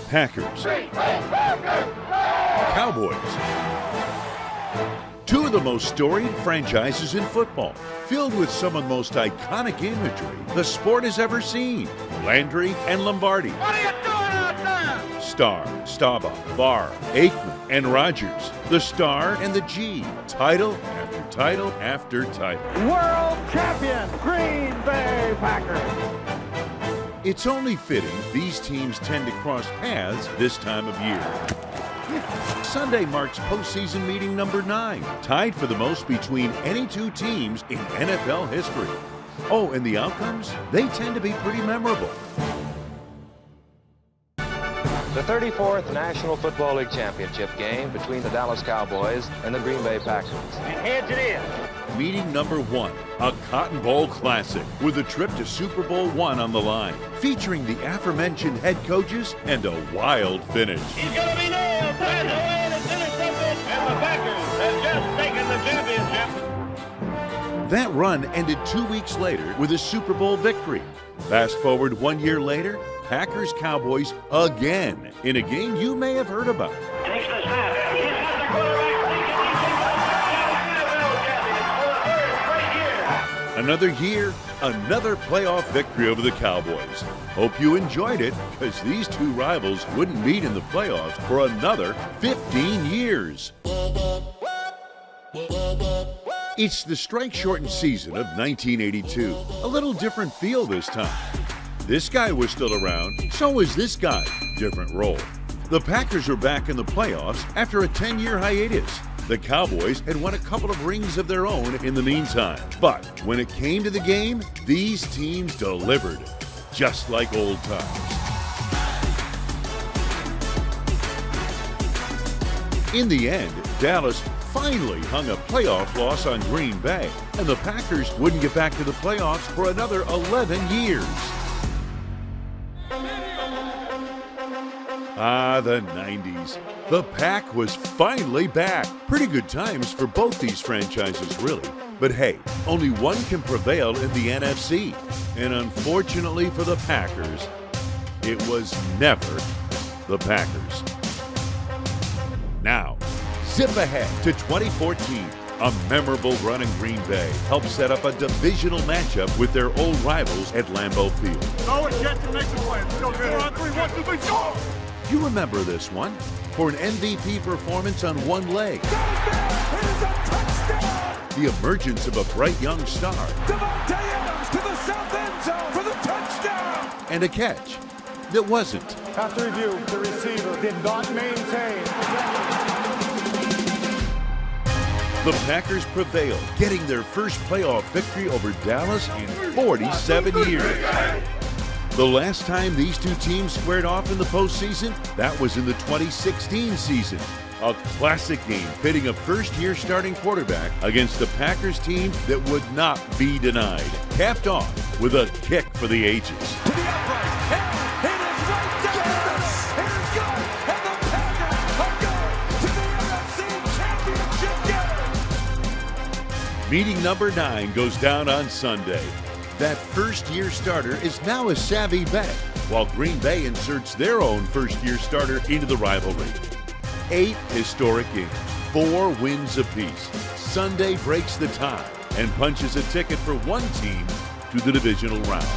Packers, Cowboys. Two of the most storied franchises in football, filled with some of the most iconic imagery the sport has ever seen. Landry and Lombardi. What are you doing out there? Star, Staubach, Barr, Aikman, and Rodgers. The Star and the G. Title after title after title. World champion, Green Bay Packers. It's only fitting these teams tend to cross paths this time of year. Sunday marks postseason meeting number 9, tied for the most between any two teams in NFL history. Oh, and the outcomes? They tend to be pretty memorable. The 34th National Football League Championship game between the Dallas Cowboys and the Green Bay Packers. And heads it is. Meeting number 1, a Cotton Bowl classic with a trip to Super Bowl I on the line, featuring the aforementioned head coaches and a wild finish. He's going to be nailed. That's the way it's intercepted. And the Packers have just taken the championship. That run ended 2 weeks later with a Super Bowl victory. Fast forward 1 year later, Packers-Cowboys again in a game you may have heard about. Takes the snap. He's got the quarterback. Another year, another playoff victory over the Cowboys. Hope you enjoyed it, because these two rivals wouldn't meet in the playoffs for another 15 years. It's the strike-shortened season of 1982. A little different feel this time. This guy was still around, so is this guy. Different role. The Packers are back in the playoffs after a 10-year hiatus. The Cowboys had won a couple of rings of their own in the meantime. But when it came to the game, these teams delivered, just like old times. In the end, Dallas finally hung a playoff loss on Green Bay, and the Packers wouldn't get back to the playoffs for another 11 years. Ah, the 90s. The Pack was finally back. Pretty good times for both these franchises, really. But hey, only one can prevail in the NFC. And unfortunately for the Packers, it was never the Packers. Now, zip ahead to 2014. A memorable run in Green Bay helped set up a divisional matchup with their old rivals at Lambeau Field. Throw it, Jets, and make the play. Let's go, 4 on 3, 1, 2, 3, go! You remember this one for an MVP performance on one leg. It is a touchdown! The emergence of a bright young star. Devontae Adams to the south end zone for the touchdown! And a catch that wasn't. After review, the receiver did not maintain. The Packers prevailed, getting their first playoff victory over Dallas in 47 years. The last time these two teams squared off in the postseason, that was in the 2016 season. A classic game pitting a first-year starting quarterback against the Packers team that would not be denied. Capped off with a kick for the ages. To the upright, and it is right down. It is good, and the Packers are going to the NFC Championship game. Meeting number 9 goes down on Sunday. That first-year starter is now a savvy vet, while Green Bay inserts their own first-year starter into the rivalry. 8 historic games, 4 wins apiece. Sunday breaks the tie and punches a ticket for one team to the divisional round.